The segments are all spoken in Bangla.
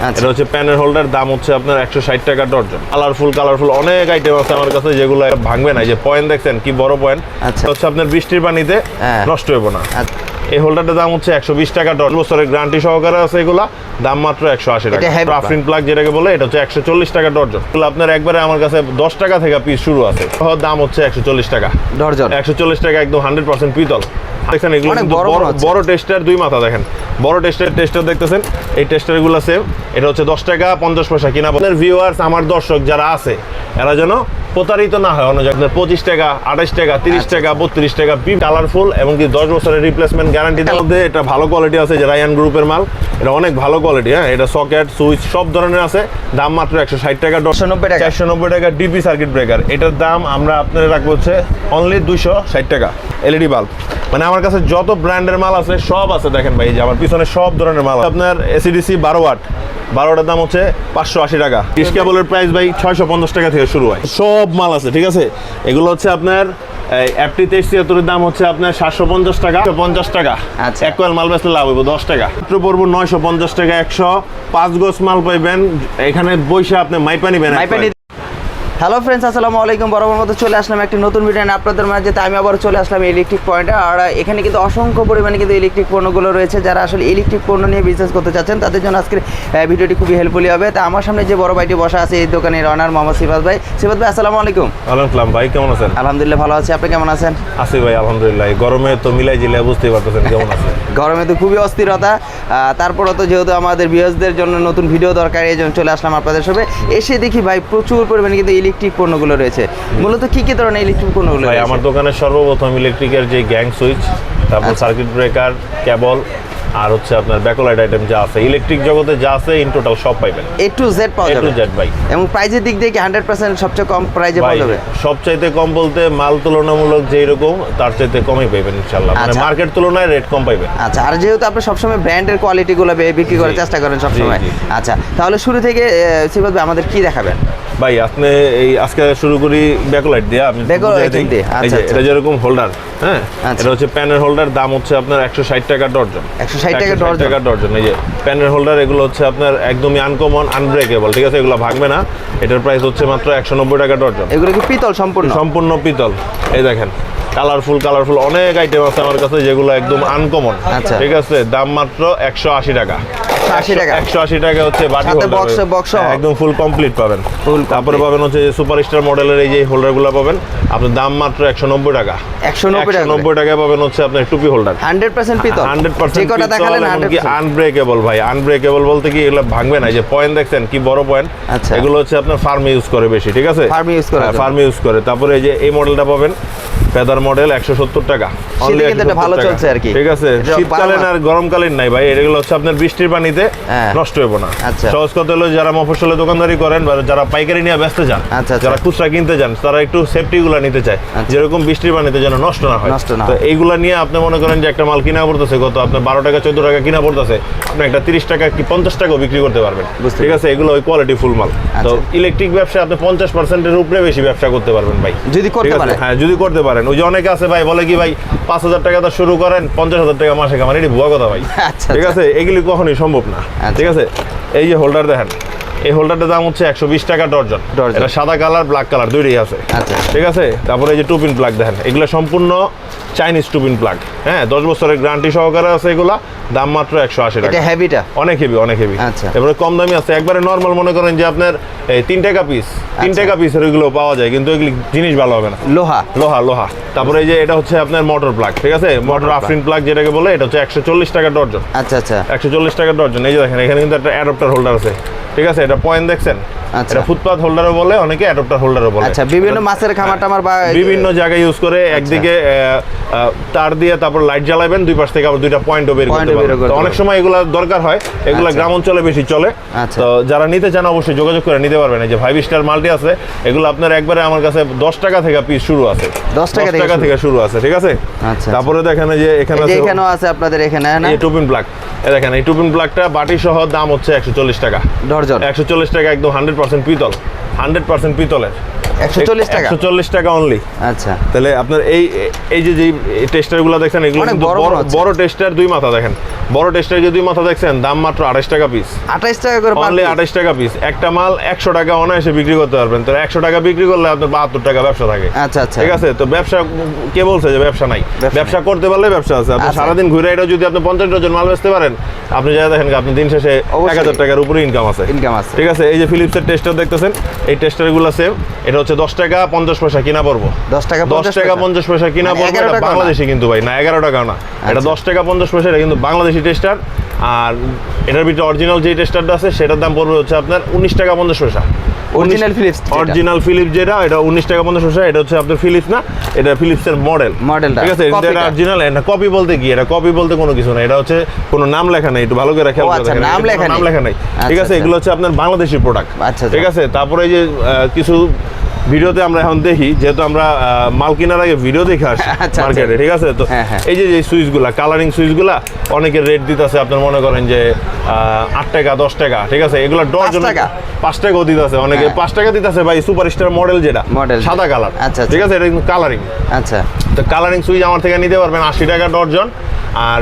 এটা হচ্ছে প্যানের হোল্ডার, দাম হচ্ছে আপনার 160 টাকা ডর্জন। কালারফুল অনেক আইটেম আছে আমার কাছে, যেগুলো ভাঙবে না। যে পয়েন্ট দেখছেন কি বড় পয়েন্ট, হচ্ছে আপনার বৃষ্টির পানিতে নষ্ট হবে না। এই হোল্ডারটার দাম হচ্ছে 120 টাকা ডর্জন, বছরের গ্যারান্টি সহকারে আছে। এগুলা দাম মাত্র 180 টাকা। রাফিন প্লাগ যেটাকে বলে, এটা হচ্ছে 140 টাকা ডর্জন। আপনার একবারে আমার কাছে 10 টাকা থেকে পিস শুরু আছে, দাম হচ্ছে 140 টাকা ডর্জন। 140 টাকা, একদম 100% পিতল। দেখেন এগুলো বড় টেস্টার, 2 মাথা। দেখেন বড় টেস্টার দেখতেছেন, এই টেস্টার গুলো সেম। এটা হচ্ছে 10 টাকা 50 পয়সা কিনা। আপনার ভিউয়ার্স, আমার দর্শক যারা আছে, এরা যেন প্রতারিত না হয় অন্য জায়গায়। 25 টাকা, 28 টাকা, 30 টাকা, 32 টাকা, কালারফুল এবং কি 10 বছরের রিপ্লেসমেন্ট গ্যারান্টির মধ্যে। এটা ভালো কোয়ালিটি আছে, যে রায়ান গ্রুপের মাল, এটা অনেক ভালো কোয়ালিটি। হ্যাঁ, এটা সকেট সুইচ সব ধরনের আছে। দাম মাত্র 160 টাকা, 490 টাকা। ডিপি সার্কিট ব্রেকার, এটার দাম আমরা আপনার রাখবো হচ্ছে অনলি 260 টাকা। এলইডি বাল্ব, মানে আমার কাছে যত ব্র্যান্ডের মাল আছে সব আছে। দেখেন ভাই, যে আমার পিছনে সব ধরনের মাল। আপনার এসিডিসি 12 ওয়াট, 12টার দাম হচ্ছে 580 টাকা। ডিশ কেবলের প্রাইস ভাই 650 টাকা থেকে শুরু হয়। সব মাল আছে, ঠিক আছে। এগুলো হচ্ছে আপনার এফটি 2373 দাম হচ্ছে আপনার 750 টাকা, 50 টাকা। এক কয়েল মাল বেচলে লাভ হইব 10 টাকা। মাত্র পড়বো 950 টাকা। 105 গজ মাল পাইবেন এখানে বইসা, আপনি মাইপা নিবেন। হ্যালো ফ্রেন্ডস, আসসালামু আলাইকুম। বরাবর মতো চলে আসলাম একটি নতুন ভিডিও নিয়ে আপনাদের মাঝে। আমি আবার চলে আসলাম ইলেকট্রিক পয়েন্টে। আর এখানে কিন্তু অসংখ্য পরিমাণে কিন্তু ইলেকট্রিক পণ্যগুলো রয়েছে। যারা আসলে ইলেকট্রিক পণ্য নিয়ে বিজনেস করতে চাচ্ছেন, তাদের জন্য আজকের ভিডিওটি খুবই হেল্পফুল হবে। তা আমার সামনে যে বড় ভাইটি বসা আছে, এই দোকানের অনার মোহাম্মদ সিফাত ভাই। সিফাত ভাই, আসসালামু আলাইকুম। ওয়ালাইকুম ভাই, কেমন আছেন? আলহামদুলিল্লাহ ভালো আছি, আপনি কেমন আছেন? আছি ভাই আলহামদুলিল্লাহ। গরমে তো মিলাই জিলাই বুঝতেই পারতেছেন কেমন আছে। গরমে তো খুবই অস্থিরতা। তারপরে তো যেহেতু আমাদের ভিউয়ার্সদের জন্য নতুন ভিডিও দরকার, এই জন্য চলে আসলাম আপনাদের সাথে। এসে দেখি ভাই প্রচুর পরিমাণে কিন্তু ইলেকট্রিক পণ্যগুলো রয়েছে। মূলত কি কি ধরনের ইলেকট্রিক পণ্যগুলো ভাই? আমার দোকানে সর্বপ্রথম ইলেকট্রিকের যে গ্যাং সুইচ, তারপর সার্কিট ব্রেকার, কেবল, আর হচ্ছে আপনার ব্যাকলাইট আইটেম যা আছে ইলেকট্রিক জগতে যা আছে ইন টোটাল সব পাইবেন। A to Z পাওয়া যাবে। A to Z ভাই। এবং প্রাইসের দিক দিয়ে কি 100% সবচেয়ে কম প্রাইসে পাওয়া যাবে? সবচাইতে কম বলতে মাল তুলনামূলক যেই রকম তার চাইতে কমই পাইবেন ইনশাআল্লাহ। মানে মার্কেট তুলনায় রেট কম পাইবেন। আচ্ছা, আর যেহেতু আপনি সবসময় ব্র্যান্ডের কোয়ালিটিগুলো বিক্রি করার চেষ্টা করেন সবসময়। আচ্ছা, তাহলে শুরু থেকে সিফাত ভাই আমাদের কি দেখাবেন? ভাই আপনি এই আজকে শুরু করি ব্যাকলাইট দিয়ে। আমি আচ্ছা, এটা যেরকম হোল্ডার, হ্যাঁ, এটা হচ্ছে প্যানের হোল্ডার, দাম হচ্ছে আপনার 160 টাকা ডর্জন। 160 টাকা ডর্জন। এই যে প্যানের হোল্ডার, এগুলো হচ্ছে আপনার একদমই আনকমন, আনব্রেকেবল, ঠিক আছে। এগুলো ভাঙবে না। এটার প্রাইস হচ্ছে মাত্র 190 টাকা ডর্জন। এগুলো কি পিতল সম্পূর্ণ পিতল। এই দেখেন কালারফুল অনেক আইটেম আছে আমার কাছে, যেগুলো একদম আনকমন, ঠিক আছে। দাম মাত্র 180 টাকা। 180 টাকা হচ্ছে বাটি হোল্ডার, একদম ফুল কমপ্লিট পাবেন। তারপরে পাবেন হচ্ছে সুপারস্টার মডেলের এই যে হোল্ডারগুলো পাবেন আপনার দাম মাত্র 190 টাকা। 190 টাকায় পাবেন হচ্ছে আপনার টুপি হোল্ডার 100% পিতল। 100% আনব্রেকেবল ভাই। আনব্রেকেবল বলতে কি এগুলো ভাঙবে না। যে পয়েন্ট দেখছেন কি বড় পয়েন্ট, এগুলো হচ্ছে আপনার ফার্মে ইউজ করে বেশি, ঠিক আছে। ফার্মে ইউজ করে। তারপরে এই যে এই মডেলটা পাবেন, ফেদার মডেল, 170 টাকা। ভালো চলছে আর কি, ঠিক আছে। শীতকালীন আর গরমকালীন নাই ভাই। এগুলো হচ্ছে আপনার বৃষ্টির পানিতে নষ্ট হবে না। সহজ কথা হলো, যারা মফস্বলে দোকানদারি করেন বা যারা পাইকারি নিয়ে ব্যস্ত যান, যারা খুচরা কিনতে যান, তারা একটু সেফটি গুলা নিতে চায়, যেরকম বৃষ্টির পানিতে যেন নষ্ট না হয়। তো এইগুলা নিয়ে আপনি মনে করেন যে একটা মাল কিনা পড়তেছে কত, আপনার 12 টাকা 14 টাকা কিনা পড়তেছে, আপনি একটা 30 টাকা কি 50 টাকাও বিক্রি করতে পারবেন, ঠিক আছে। এগুলো ওই কোয়ালিটি ফুল মাল। তো ইলেকট্রিক ব্যবসা আপনি 50%-এর উপরে বেশি ব্যবসা করতে পারবেন ভাই, যদি করতে পারেন। হ্যাঁ, যদি করতে পারেন। ওই যে অনেকে আছে ভাই, বলে কি ভাই 5000 টাকা তো শুরু করেন, 50,000 টাকা মাসে কামান, এটি ভুয়া কথা ভাই, ঠিক আছে। এগুলি কখনোই সম্ভব না, ঠিক আছে। এই যে হোল্ডার দেখেন, এই হোল্ডারটার দাম হচ্ছে 120 টাকা ডর্জন। এটা সাদা কালার, ব্ল্যাক কালার দুইটাই আছে, ঠিক আছে। তারপরে এই যে টুপিন প্লাগ দেখেন, এগুলো সম্পূর্ণ চাইনিজ টুপিন প্লাগ, হ্যাঁ, 10 বছরের গ্যারান্টি সহকারে আছে। এগুলা দাম মাত্র 180 টাকা। হেভিটা অনেক হেভি। এবারে কম দামি আছে, একবারে নর্মাল মনে করেন যে আপনার এই 3 টাকা পিস, 3 টাকা পিসের ওইগুলো পাওয়া যায়, কিন্তু এগুলি জিনিস ভালো হবে না, লোহা। তারপরে এই যে এটা হচ্ছে আপনার মোটর প্লাগ, ঠিক আছে। মোটর আফরিন প্লাগ যেটাকে বলে, এটা হচ্ছে 140 টাকা ডর্জন। 140 টাকা ডর্জন। এই যে দেখেন, এখানে কিন্তু একটা অ্যাডাপ্টার হোল্ডার আছে, ঠিক আছে। এটা পয়েন্ট দেখছেন, এটা ফুটপাথ হোল্ডারও বলে, অনেকে অ্যাডাপ্টার হোল্ডারও বলে। আচ্ছা, বিভিন্ন মাছের খামার টামার বা বিভিন্ন জায়গায় ইউজ করে। একদিকে তার দিয়ে তারপর লাইট জ্বালাবেন, দুই পাশ থেকে আবার দুইটা পয়েন্টও বের করতে পারবেন। অনেক সময় এগুলা দরকার হয়, এগুলা গ্রাম অঞ্চলে বেশি চলে। তো যারা নিতে চান অবশ্যই যোগাযোগ করে নিতে পারবেন। এই যে 5 স্টার মাল্টি আছে, এগুলো আপনার একবারে আমার কাছে 10 টাকা থেকে পিস শুরু আছে, 10 টাকা থেকে শুরু আছে, ঠিক আছে। তারপরে দেখেন যে এখানে আছে আপনাদের এখানে টুপিন প্লাগ, এই দেখেন এই টুপিন প্লাগটা বাটি সহ দাম হচ্ছে 140 টাকা ডর্জন। 140 টাকা একদম 100% পিতল, 100% পিতলের। 140 টাকা 140 টাকা অনলি। আচ্ছা, তাহলে আপনার এই যে টেস্টারগুলো দেখছেন এগুলো অনেক কিন্তু বড় বড় মনে হচ্ছে। বড় টেস্টার, দুই মাথা দেখেন, বড় টেস্টার যে দুই মাথা দেখছেন দাম মাত্র 28 টাকা পিস। 28 টাকা করে অনলি 28 টাকা পিস। একটা মাল 100 টাকা অনায়াসে বিক্রি করতে পারবেন। তো 100 টাকা বিক্রি করলে আপনার 72 টাকা ব্যবসা থাকে। আচ্ছা আচ্ছা, ঠিক আছে, তো ব্যবসা কে বলছে যে ব্যবসা নাই? ব্যবসা করতে পারলে ব্যবসা আছে। আপনি আচ্ছা। সারাদিন ঘুরে এটা যদি আপনি 50 ডজন মাল বেচতে পারেন, আপনি যা দেখেন আপনি দিন শেষে অবশ্যই। 1000 টাকার উপরে ইনকাম আছে। ইনকাম আছে। ঠিক আছে, এই যে ফিলিপসের টেস্টার দেখতেছেন, এই টেস্টারগুলো সেম, এটা হচ্ছে 10 টাকা 50 পয়সা কিনা পড়বো। 10 টাকা 50 পয়সা কিনা মানে পড়বো। 11 এটা টাকা না। বাংলাদেশি কিন্তু ভাই, না 11 টাকা না, এটা আচ্ছা। 10 টাকা 50 পয়সা, এটা কিন্তু বাংলাদেশি টেস্টার। আর এটার ভিতরে অরিজিনাল যে টেস্টারটা আছে সেটার দাম পড়বে হচ্ছে আপনার 19 টাকা 50 পয়সা। অরিজিনাল ফিলিপস, অরিজিনাল ফিলিপস যেটা, এটা 19 টাকা 50 পয়সা। এটা হচ্ছে আপনার ফিলিপস না, এটা ফিলিপসের মডেলটা। ঠিক আছে, এটা অরিজিনাল। এটা কপি বলতে কি? এটা কপি বলতে কোনো কিছু না, এটা হচ্ছে কোনো নাম লেখা নাই, একটু ভালো করে খেয়াল করে দেখেন, নাম লেখা নাই। ঠিক আছে, এগুলো হচ্ছে আপনার বাংলাদেশি প্রোডাক্ট। আচ্ছা, ঠিক আছে, তারপরে এই যে কিছু ভিডিওতে আমরা এখন দেখি, যেহেতু আমরা মাল কেনার আগে ভিডিও দেখে আসি মার্কেটে। ঠিক আছে, তো এই যে সুইচগুলা, কালারিং সুইচগুলা অনেকে রেট দিতেছে, আপনার মনে করেন যে 8 টাকা 10 টাকা। ঠিক আছে, এগুলো ডজন 5 টাকাও দিতেছে, অনেকে 5 টাকা দিতেছে ভাই। সুপারস্টার মডেল যেটা সাদা কালার। আচ্ছা, ঠিক আছে, এটা কিন্তু কালারিং। আচ্ছা, তো কালারিং সুইচ আমার থেকে নিতে পারবেন 80 টাকা ডজন, আর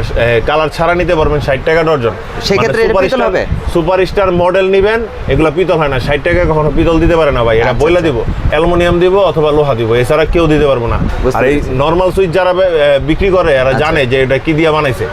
কালার ছাড়া নিতে পারবেন 60 টাকা ডজন। সেক্ষেত্রে এটা পিতল হবে? সুপারস্টার মডেল নিবেন, এগুলো পিতল হয় না। 60 টাকা কখনো পিতল দিতে পারে না ভাই, এটা বইলা দিব, অ্যালুমিনিয়াম দিব অথবা লোহা দিব, এছাড়া কেউ দিতে পারবো না। আর এই নরমাল সুইচ যারা বিক্রি করে এরা জানে যে এটা কি দিয়ে বানাইছে,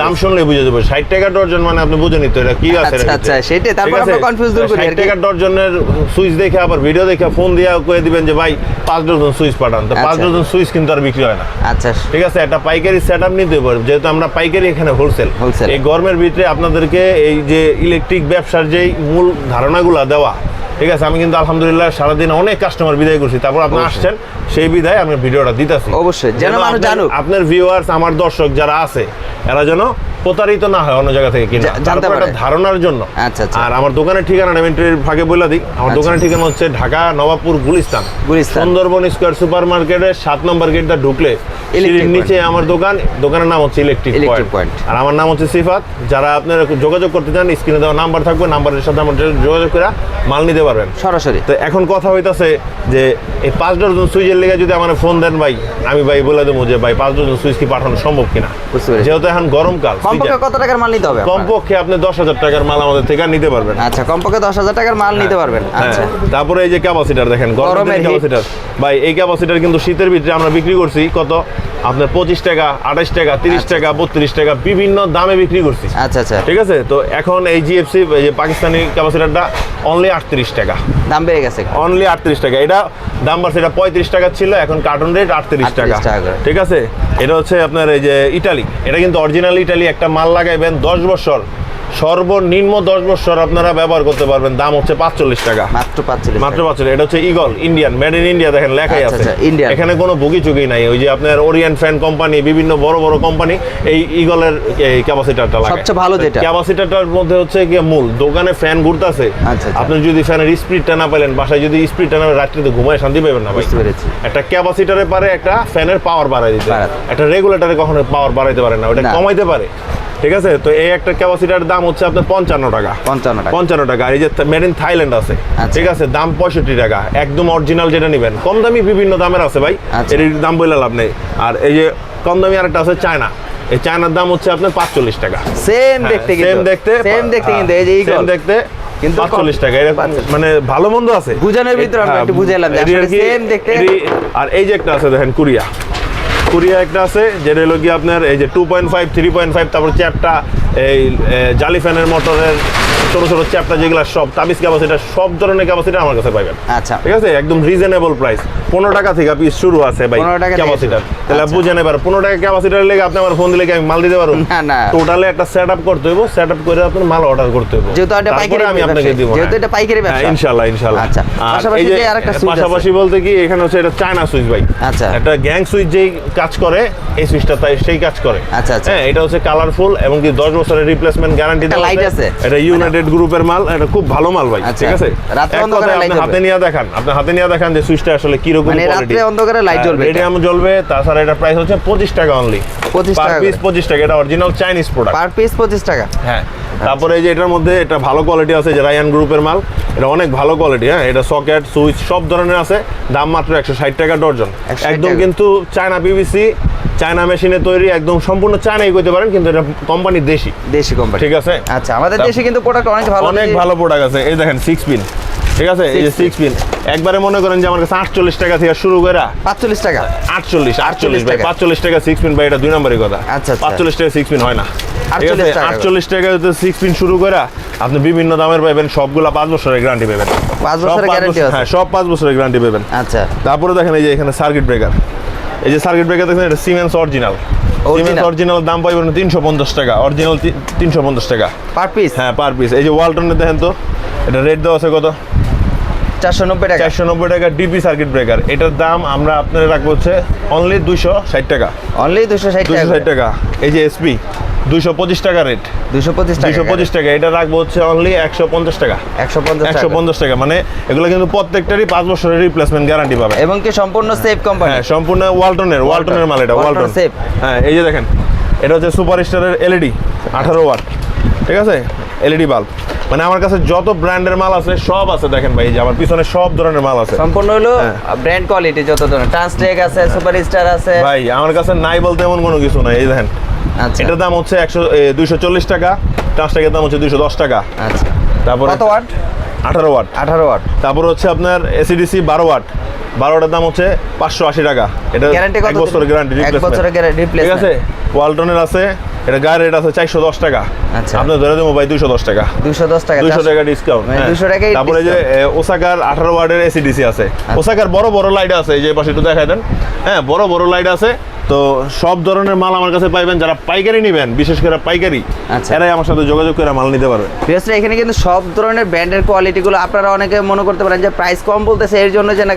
দাম শুনলে বুঝে যাবে। 60 টাকা ডজন মানে আপনি বুঝেনি তো এটা কি আছে। আচ্ছা, সেটাই। তারপর আমরা কনফিউজ দূর করি। 60 টাকা ডজনের সুইচ দেখে আবার ভিডিও দেখে ফোন দিয়ে কয়ে দিবেন যে ভাই 5 ডজন সুইচ পাঠান, তো 5 ডজন সুইচ কিন্তু আর বিক্রি হয় না। আচ্ছা, ঠিক আছে, একটা পাইকারি সেটআপ নিতে পারবে, যেহেতু আমরা পাইকারি এখানে হোলসেল। এই গরমের ভিতরে আপনাদেরকে এই যে ইলেকট্রিক ব্যবসার যে মূল ধারণাগুলো দেওয়া। ঠিক আছে, আমি কিন্তু আলহামদুলিল্লাহ সারাদিন অনেক কাস্টমার বিদায় করছি, তারপর আপনি আসছেন, সেই বিদায় আমি ভিডিওটা দিতেছি। অবশ্যই যেন মানুষ জানুক, আপনার ভিউয়ার্স, আমার দর্শক যারা আছে এরা যেন প্রতারিত না হয় অন্য জায়গা থেকে কিনা, জানতে পারে ধারণার জন্য। আচ্ছা, আর আমার দোকানের ঠিকানা ইভেন্টের ভাগে বলে দিই, আমার দোকানের ঠিকানা হচ্ছে ঢাকা নবাবপুর গুলিস্তান, সুন্দরবন স্কয়ার সুপার মার্কেটের 7 নম্বর গেটটা ঢুকলে সিঁড়ির নিচে আমার দোকান। দোকানের নাম হচ্ছে ইলেকট্রিক পয়েন্ট, আর আমার নাম হচ্ছে সিফাত। যারা আপনারা যোগাযোগ করতে চান, স্ক্রিনে দেওয়া নাম্বার থাকবে, নাম্বারের সাথে আমার যোগাযোগ করে মাল নিতে পারবেন সরাসরি। তো এখন কথা হইতাছে যে এই 5 ডজন সুইচের লেগে যদি আমার ফোন দেন ভাই, আমি ভাই বলে দেবো যে ভাই 5 ডজন সুইচ কি পাঠানো সম্ভব কিনা, যেহেতু এখন গরমকাল। কমপক্ষে কত টাকার মাল নিতে হবে? কমপক্ষে আপনি 10,000 টাকার মাল আমাদের থেকে নিতে পারবেন। আচ্ছা, কমপক্ষে 10,000 টাকার মাল নিতে পারবেন। আচ্ছা, তারপরে এই যে ক্যাপাসিটার দেখেন, গরমের ক্যাপাসিটার ভাই, এই ক্যাপাসিটার কিন্তু শীতের ভিতরে আমরা বিক্রি করছি কত আপনার 25 টাকা 28 টাকা 30 টাকা 32 টাকা বিভিন্ন দামে বিক্রি করছি। আচ্ছা আচ্ছা, ঠিক আছে, তো এখন এই জিএফসি এই যে পাকিস্তানি ক্যাপাসিটারটা অনলি 38 টাকা, দাম বেড়ে গেছে অনলি 38 টাকা। এটা দাম বাড়ছে, এটা 35 টাকা ছিল, এখন কার্টন রেট 38 টাকা। ঠিক আছে, এটা হচ্ছে আপনার এই যে ইটালি, এটা কিন্তু অরিজিনাল ইটালি। একটা মাল লাগাইবেন 10 বছর, সর্বনিম্ন 10 বছর আপনারা ব্যবহার করতে পারবেন। দাম হচ্ছে 45 টাকা, মাত্র 45। এটা হচ্ছে eagle Indian, made in India, দেখেন লেখাই আছে। এখানে কোনো ভুগি চুগি নাই। ওই যে আপনার ওরিয়েন্ট ফ্যান কোম্পানি, বিভিন্ন বড় বড় কোম্পানি এই ইগলের এই ক্যাপাসিটারটা লাগায়। সবচেয়ে ভালো যেটা ক্যাপাসিটারটার মধ্যে হচ্ছে কি মূল দোকানে ফ্যান ঘুরতেছে, আপনি যদি ফ্যানের স্পিডটা না পেলেন, বাসায় যদি স্পিডটা না, রাত্রিতে ঘুমায় শান্তি পাবেন না ভাই। একটা ক্যাপাসিটারে পারে একটা ফ্যানের পাওয়ার বাড়াই দিতে, একটা রেগুলেটরে কখনো পাওয়ার বাড়াইতে পারে না, ওটা কমাইতে পারে। ঠিক আছে, তো এই একটা ক্যাপাসিটার দাম হচ্ছে আপনার 55 টাকা। 55 টাকা। আর এই যে মেড ইন থাইল্যান্ড আছে, ঠিক আছে, দাম 65 টাকা। একদম অরিজিনাল যেটা নেবেন। কম দামি বিভিন্ন দামের আছে ভাই, এর দাম বলে লাভ নেই। আর এই যে কম দামি আরেকটা আছে চায়না, এই চায়নার দাম হচ্ছে আপনার 45 টাকা। সেম দেখতে কিন্তু এই যে সেম দেখতে কিন্তু 45 টাকা। মানে ভালো মন্দ আছে, বুঝানোর ভিতরে আমরা একটু বুঝাইলাম যে আসলে সেম দেখতে। আর এই যে একটা আছে দেখেন কোরিয়া একটা আছে, যেটা হলো কি আপনার এই যে 2.5 3.5, তারপর চ্যাপটা, এই জালি ফ্যানের মোটরের ছোট ছোট চ্যাপটা যেগুলো সব তাবিজ ক্যাপাসিটার, সব ধরনের ক্যাপাসিটার আমার কাছে পাবেন। আচ্ছা, ঠিক আছে, একদম রিজনেবল প্রাইস। 15 টাকা থেকে পিস শুরু আছে ভাই ক্যাপাসিটার। তাহলে বুঝেন এবার 15 টাকা ক্যাপাসিটার লেগে আপনি আমার ফোন দিলে কি আমি মাল দিতে পারবো না? টোটালি একটা সেটআপ করতে হইব, সেটআপ করে আপনার মাল অর্ডার করতে হইব, তারপরে আমি আপনাকে দিব, যেহেতু এটা পাইকারি ব্যবসা। ইনশাআল্লাহ। আচ্ছা, পাশাপাশি বলতে কি এখানে হচ্ছে এটা চায়না সুইচ ভাই। আচ্ছা, একটা গ্যাং সুইচ যেই কাজ করে, এই সুইচটা তাই সেই কাজ করে। আচ্ছা আচ্ছা, হ্যাঁ, এটা হচ্ছে কালারফুল এবং কি 10 বছরের রিপ্লেসমেন্ট গ্যারান্টি দেওয়া আছে। এটা ইউনাইটেড রেড গ্রুপের মাল, এটা খুব ভালো মাল ভাই, ঠিক আছে। রাতে অন্ধকারে লাইট জ্বলবে, আপনি হাতে নিয়ে দেখান যে সুইচটা আসলে কি রকম মানে রাতে অন্ধকারে লাইট জ্বলবে, রেডিয়াম জ্বলবে। তাছাড়া এটা প্রাইস হচ্ছে 25 টাকা অনলি, 25 পার টাকা পিস 25 টাকা, এটা original Chinese product, per piece 25 টাকা। হ্যাঁ। তারপরে এই যে এটার মধ্যে এটা ভালো কোয়ালিটি আছে, যে রায়ান গ্রুপের মাল, এটা অনেক ভালো কোয়ালিটি, হ্যাঁ। এটা সকেট সুইচ সব ধরনের আছে, দাম মাত্র 160 টাকা ডর্জন, একদম কিন্তু চায়না পিভিসি, চায়না মেশিনে তৈরি, একদম সম্পূর্ণ চায়নাই কইতে পারেন, কিন্তু এটা কোম্পানি দেশি কোম্পানি, ঠিক আছে। আচ্ছা, আমাদের দেশে কিন্তু প্রোডাক্ট অনেক ভালো প্রোডাক্ট আছে। এই দেখেন 6 পিন, ঠিক আছে, এই যে 6 পিন একবারে মনে করেন যে আমার কাছে 48 টাকা থেকে শুরু করে 45 টাকা, 48 ভাই, 45 টাকা 6 পিন ভাই, এটা 2 নম্বরের কথা। আচ্ছা, 45 টাকা 6 পিন হয় না, ঠিক আছে। 48 টাকা 6 পিন শুরু করে আপনি বিভিন্ন দামের পাবেন, সবগুলা 5 বছরের গ্যারান্টি পাবেন, 5 বছরের গ্যারান্টি আছে, হ্যাঁ, সব 5 বছরের গ্যারান্টি পাবেন। আচ্ছা, তারপরে দেখেন এই যে এখানে সার্কিট ব্রেকার, এই যে সার্কিট ব্রেকার দেখেন, এটা সিমেন্স অরিজিনাল, সিমেন্স অরিজিনাল, দাম পাইবেন 350 টাকা, অরিজিনাল 350 টাকা পার পিস, হ্যাঁ, পার পিস। এই যে ওয়ালটনের দেখেন তো, এটা রেট দেওয়া আছে কত, 490 টাকা, 490 টাকা ডিপি সার্কিট ব্রেকার। এটার দাম আমরা আপনাদের রাখবো হচ্ছে অনলি 260 টাকা, অনলি 260 টাকা। এই যে এসপি 225 টাকা রেট, 225 টাকা, এটা রাখবো হচ্ছে অনলি 150 টাকা, 150 টাকা। মানে এগুলো কিন্তু প্রত্যেকটারই 5 বছরের রিপ্লেসমেন্ট গ্যারান্টি পাবে, এবং কি সম্পূর্ণ সেফ কোম্পানি, হ্যাঁ, সম্পূর্ণ ওয়ালটনের মাল, এটা ওয়ালটন সেফ। হ্যাঁ, এই যে দেখেন, এটা হচ্ছে সুপারস্টারের এলইডি 18 ওয়াট, ঠিক আছে, এলইডি বাল্ব। মানে আমার কাছে যত ব্র্যান্ডের মাল আছে সব আছে, দেখেন ভাই, যে আমার পিছনে সব ধরনের মাল আছে, সম্পূর্ণ হলো ব্র্যান্ড কোয়ালিটি, যত ধরনের ট্রান্সটেক আছে, সুপারস্টার আছে ভাই, আমার কাছে নাই বলতে এমন কোনো কিছু নাই। এই দেখেন, আচ্ছা, এটার দাম হচ্ছে 240 টাকা, ট্রান্সটেকের দাম হচ্ছে 210 টাকা। আচ্ছা, তারপরে কত ওয়াট? 18 watt, 18 watt. তারপর হচ্ছে আপনার এসিডিসি 12 ওয়াট, 12টার দাম হচ্ছে 580 টাকা। এটা গ্যারান্টি কত? 1 বছরের গ্যারান্টি, 1 বছরের গ্যারান্টি, ঠিক আছে। ওয়ালটনের আছে, এটা গায়ের রেট আছে 410 টাকা, আচ্ছা, আপনি ধরে দেবো ভাই 210 টাকা, 210 টাকা, 200 টাকা ডিসকাউন্ট, 200 টাকাই। তারপরে যে ওসাকার 18 ওয়াটের এসিডিসি আছে, ওসাকার বড় বড় লাইট আছে, এই যে পাশে একটু দেখাই দেন, হ্যাঁ, বড় বড় লাইট আছে। তো সব ধরনের মাল আমার কাছে পাইবেন, যারা পাইকারি নেবেন, বিশেষ করে পাইকারি, আচ্ছা, এরাই আমার সাথে যোগাযোগ করে মাল নিতে পারবে। বিশেষ করে এখানে কিন্তু সব ধরনের ব্র্যান্ডের কোয়ালিটিগুলো, আপনারা অনেকে মনে করতে পারেন যে প্রাইস কম বলতেছে এর জন্য যে না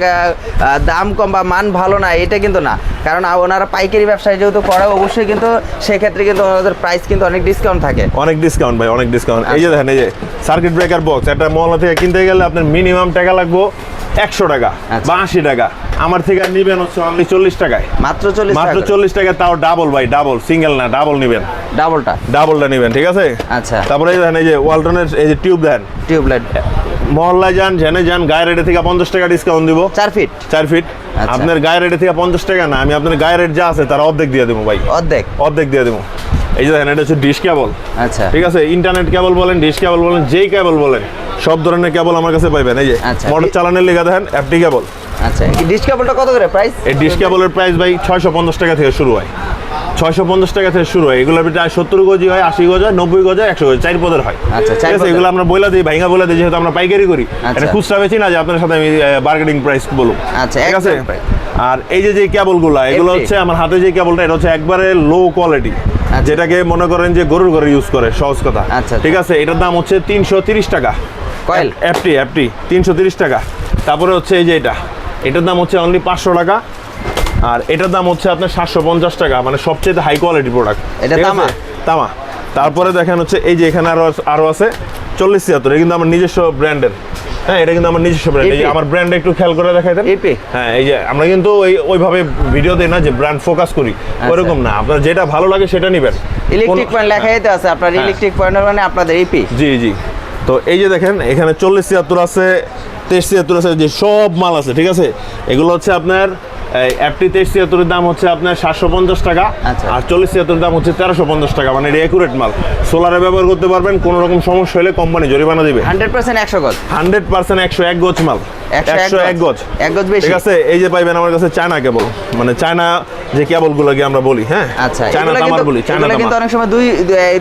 দাম কম বা মান ভালো না, এটা কিন্তু না, কারণ ওনারা পাইকারি ব্যবসায় যেহেতু করে, অবশ্যই কিন্তু সেক্ষেত্রে কিন্তু ওনাদের প্রাইস কিন্তু অনেক ডিসকাউন্ট থাকে, অনেক ডিসকাউন্ট ভাই, অনেক ডিসকাউন্ট। এই যে দেখেন, এই যে সার্কিট ব্রেকার বক্স, একটা মহল্লা থেকে কিনতে গেলে আপনার মিনিমাম টাকা লাগবে 100 টাকা বা 80 টাকা, আমার থেকে নিবেন হচ্ছে অনলি 40 টাকায়, মাত্র 40 টাকা, তাও ডাবল ভাই, ডাবল, সিঙ্গেল না, ডাবল নিবেন, ডাবলটা নিবেন, ঠিক আছে। আচ্ছা, তারপরে এই দেখেন, এই যে ওয়ালটনের এই যে টিউব দেন, টিউবলাইট, মহল্লায় যান, জেনে যান, গায়ের রেটে থেকে 50 টাকা ডিসকাউন্ট দিব, 4 ফিট। আপনার গায়ের রেটে থেকে 50 টাকা না, আমি আপনার গায়ের রেট যা আছে তার অর্ধেক দিয়ে দেবো ভাই, অর্ধেক দিয়ে দেবো। এই যে দেখেন, এটা হচ্ছে ডিশ কেবল, আচ্ছা, ঠিক আছে, ইন্টারনেট কেবল বলেন, ডিশ কেবল বলেন, যেই কেবল বলেন, সব ধরনের কেবল আমার কাছে পাইবেন। এই যে মোটর চালানোর লেগে দেখেন এফটি কেবল। আচ্ছা, ডিশ কেবলটা কত করে প্রাইস? এই ডিশ কেবলের প্রাইস ভাই 650 টাকা থেকে শুরু হয়, 650 টাকা থেকে শুরু হয়। এগুলোর ভিতরে 70 গজি হয়, 80 গজ হয়, 90 গজ হয়, 100 গজ, 4 পদের হয়, আচ্ছা, ঠিক আছে। এগুলো আমরা বইলা দিই, ভাইঙ্গা বলে দিই, যেহেতু আমরা পাইকারি করি, এটা খুচরা বেচি না যে আপনার সাথে আমি বার্গেনিং প্রাইস বলুন, আচ্ছা, ঠিক আছে। আর এই যে কেবলগুলো, এগুলো হচ্ছে আমার হাতে যে কেবলটা, এটা হচ্ছে একবারে লো কোয়ালিটি, যেটাকে মনে করেন যে গরুর ঘরে ইউজ করে, সহজ কথা, ঠিক আছে। এটার দাম হচ্ছে 330 টাকা কয়েল, এফটি 330 টাকা। তারপরে হচ্ছে এই যে এটার দাম হচ্ছে অনলি 500 টাকা, আর এটার দাম হচ্ছে আপনার 750 টাকা, মানে সবচেয়ে হাই কোয়ালিটি প্রোডাক্ট, এটা তামা। তারপরে দেখেন হচ্ছে এই যে এখানে আরো আছে 4076, এটা কিন্তু আমার নিজস্ব ব্র্যান্ডের, হ্যাঁ, এটা কিন্তু আমার নিজস্ব ব্র্যান্ড। এই যে আমার ব্র্যান্ড একটু খেয়াল করে দেখাই দেন, হ্যাঁ, এই যে আমরা কিন্তু ওইভাবে ভিডিও দেই না যে ব্র্যান্ড ফোকাস করি, ওরকম না, আপনার যেটা ভালো লাগে সেটা নেবেন। ইলেকট্রিক পয়েন্ট লেখা যেতে আছে আপনার, ইলেকট্রিক পয়েন্টের মানে আপনাদের ইপি, জি। তো এই যে দেখেন, এখানে 4076 আছে, 2376 আছে, যে সব মাল আছে, ঠিক আছে। এগুলো হচ্ছে আপনার এফটি 2376 দাম হচ্ছে আপনার 750 টাকা, আর 4076 দাম হচ্ছে 1350 টাকা, মানে এটা একুরেট মাল, সোলারে ব্যবহার করতে পারবেন, কোনো রকম সমস্যা হলে কোম্পানি জরিমানা দিবে 100% 100 গজ, 100% 101 গজ মাল, 101 গজ, এক গজ বেশি, ঠিক আছে। এই যে পাইবেন আমার কাছে চায়না কেবল, মানে চায়না যে কেবলগুলোকে আমরা বলি, হ্যাঁ, আচ্ছা, চায়না তামার বলি, চায়না তামা, কিন্তু অনেক সময়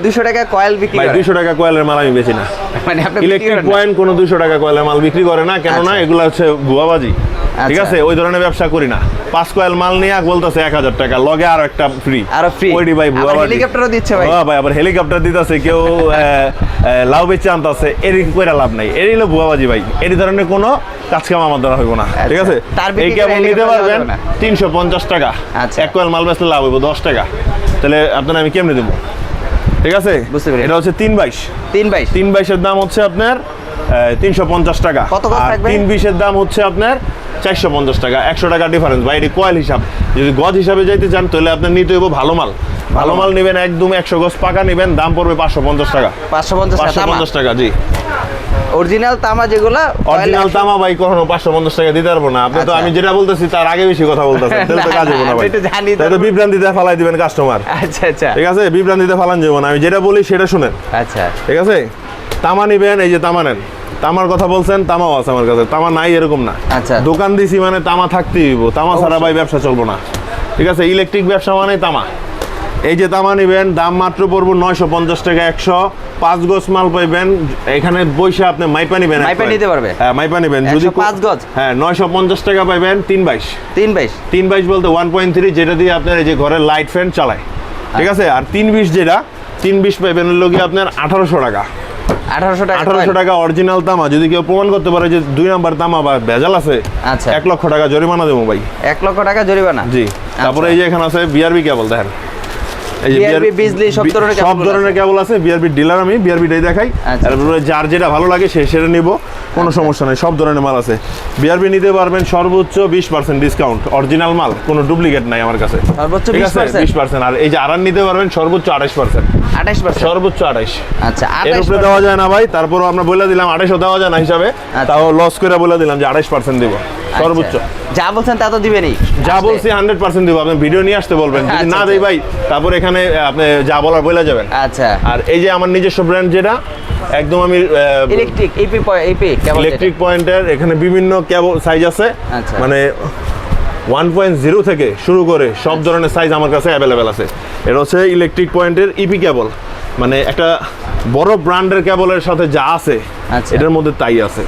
200 টাকা কয়েল বিক্রি করে, 200 টাকা কয়েলের মাল আমি বেচি না, মানে আপনি ইলেকট্রিক পয়েন্ট কোনো 200 টাকা কয়েলের মাল বিক্রি করে না, কেননা এগুলো হচ্ছে ভুয়াবাজি, ঠিক আছে, ওই ধরনের ব্যবসা করি না। 5 কয়েল মাল নিয়ে বলতেছে 1000 টাকা, লগে আরো একটা ফ্রি, ওইডি ভাই ভুয়াবাজি, হেলিকপ্টারও দিচ্ছে ভাই, ভাই আবার হেলিকপ্টার দিতেছে, কেউ লাউ বেচে আনতেছে, এরই কইরা লাভ নাই, এরই হলো ভুয়াবাজি ভাই, এই ধরনের কোনো কাজ কাম আমার দ্বারা হইব না, ঠিক আছে। এই কেবল নিতে পারবেন 350 টাকা, 1 কয়েল মাল বেচলে লাভ হইব 10 টাকা, তাহলে আপনার আমি কেমনে দেবো, ঠিক আছে, বুঝতে পেরেছি। এটা হচ্ছে 322 322 এর দাম হচ্ছে আপনার 350 টাকা। কত গজ আর থাকবে? 320 এর দাম হচ্ছে আপনার 450 টাকা, 100 টাকা ডিফারেন্স ভাই। এটি কয়েল হিসাব, যদি গজ হিসাবে যাইতে চান তাহলে আপনার নিতে হবে ভালো মাল। ভালো মাল নেবেন একদম 100 গজ পাকা নেবেন, দাম পড়বে 550 টাকা। 550 টাকা, জি। অরিজিনাল তামা যেগুলো অরিজিনাল তামা ভাই কখনো 550 টাকা দিতে পারবো না। আপনি তো আমি যেটা বলতেছি তার আগে বেশি কথা বলতেছেন, তাহলে তো কাজ হবে না ভাই। তাই তো বিভ্রান্তিতে ফালাই দিবেন কাস্টমার। আচ্ছা আচ্ছা, ঠিক আছে, বিভ্রান্তিতে ফালান যাবো না, আমি যেটা বলি সেটা শুনেন। আচ্ছা ঠিক আছে, তামা নিবেন, এই যে তামা নেন। তামার কথা বলছেন, তামাও আছে আমার কাছে, তামা নাই এরকম না। আচ্ছা, দোকান দিছি মানে তামা থাকতেই হইব, তামা ছাড়া ভাই ব্যবসা চলবো না। ঠিক আছে, ইলেকট্রিক ব্যবসা মানে তামা। এই যে তামা নিবেন, দাম মাত্র পড়বো 950 টাকা। 105 গজ মাল পাইবেন এখানে বসে, আপনি মাইপা নিবেন, মাইপা নিতে পারবে। হ্যাঁ মাইপা নিবেন। যদি 105 গজ, হ্যাঁ 950 টাকা পাইবেন। 322 বলতে 1.3, যেটা দিয়ে আপনার এই যে ঘরের লাইট ফ্যান চালায়। ঠিক আছে, আর 320 যেটা 320 পাইবেন হলো কি আপনার 1800 টাকা। 1800 টাকা অরিজিনাল তামা। যদি কেউ প্রমাণ করতে পারে যে 2 নাম্বার তামা বা ভেজাল আছে, আচ্ছা 1 লক্ষ টাকা জরিমানা দেবো ভাই। 1 লক্ষ টাকা জরিমানা, জি। তারপরে এই যে এখানে আছে বিআরবি কেবল, দেখেন এই যে বিআরবি বিজলি সব ধরনের কেবল আছে। বিআরবি ডিলার আমি, বিআরবিটাই দেখাই। তারপরে যার যেটা ভালো লাগে সে সেটা নিব, কোনো সমস্যা নেই, সব ধরনের মাল আছে। বিআরবি নিতে পারবেন সর্বোচ্চ 20% ডিসকাউন্ট, অরিজিনাল মাল, কোনো ডুপ্লিকেট নাই আমার কাছে। সর্বোচ্চ 20%। আর এই যে আরান নিতে পারবেন সর্বোচ্চ 28%। সর্বোচ্চ 28। আচ্ছা, এর উপরে দেওয়া যায় না ভাই, তারপরও আমরা বলে দিলাম 28ও দেওয়া যায় না হিসাবে, তাও লস করে বলে দিলাম যে 28% দিব সর্বোচ্চ। যা বলছেন তা তো দিবেনই, যা বলছি 100% দিব। আপনি ভিডিও নিয়ে আসতে বলবেন, যদি না দেই ভাই তারপর এখানে আপনি যা বলার বলে যাবেন। আচ্ছা, আর এই যে আমার নিজস্ব ব্র্যান্ড, যেটা একদম আমি ইলেকট্রিক ইলেকট্রিক পয়েন্টের, এখানে বিভিন্ন কেবল সাইজ আছে, মানে 1.0 থেকে শুরু করে সব ধরনের সাইজ আমার কাছে অ্যাভেলেবেল আছে। এটা হচ্ছে ইলেকট্রিক পয়েন্টের ইপি কেবল, মানে একটা বড় ব্র্যান্ডের কেবলের সাথে যা আছে এটার মধ্যে তাই আছে।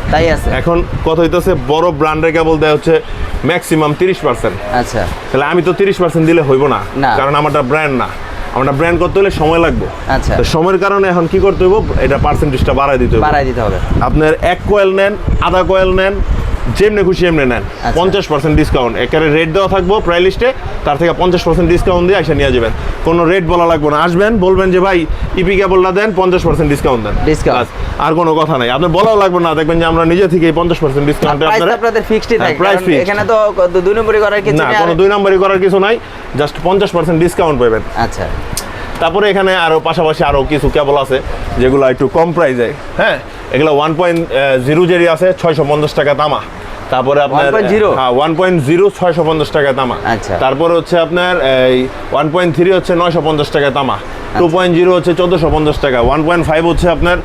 এখন কথা হইতেছে বড় ব্র্যান্ডের কেবল দেয় হচ্ছে ম্যাক্সিমাম 30%। আচ্ছা, তাহলে আমি তো 30% দিলে হইব না, কারণ আমারটা ব্র্যান্ড না। আমরা ব্র্যান্ড করতে হলে সময় লাগবে। আচ্ছা, তো সময়ের কারণে এখন কি করতে হবে, এটা পার্সেন্টেজটা বাড়াই দিতে হবে। আপনার 1 কয়েল নেন, আধা কয়েল নেন, যেমনি খুশি এমনি নেন, 50% ডিসকাউন্ট। একেবারে রেট দেওয়া থাকবো প্রায় লিস্টে, তার থেকে 50% ডিসকাউন্ট দিয়ে এসে নিয়ে যাবেন। কোনো রেট বলা লাগবে না, আসবেন বলবেন যে ভাই ইপি কেবলটা দেন, 50% ডিসকাউন্ট দেন, আর কোনো কথা নাই। আপনার বলাও লাগবে না, দেখবেন যে আমরা নিজে থেকে 50% ডিসকাউন্ট আপনাদের ফিক্সড থাকে, প্রাইস ফিক্সড। এখানে তো 2 নম্বরই করার কিছু নাই, কোনো 2 নম্বরই করার কিছু নাই, জাস্ট 50% ডিসকাউন্ট পাবেন। আচ্ছা, তারপরে এখানে আরো পাশাপাশি আরো কিছু কেবল আছে যেগুলো একটু কম প্রাইসে। হ্যাঁ, এগুলো 1.0 যেরি আছে 650 টাকা তামা। তারপরে আপনার 1.0 650 টাকা তামা। তারপরে হচ্ছে আপনার এই 1.3 হচ্ছে 950 টাকা তামা। 2.0 হচ্ছে 1450 টাকা। 1.5 হচ্ছে আপনার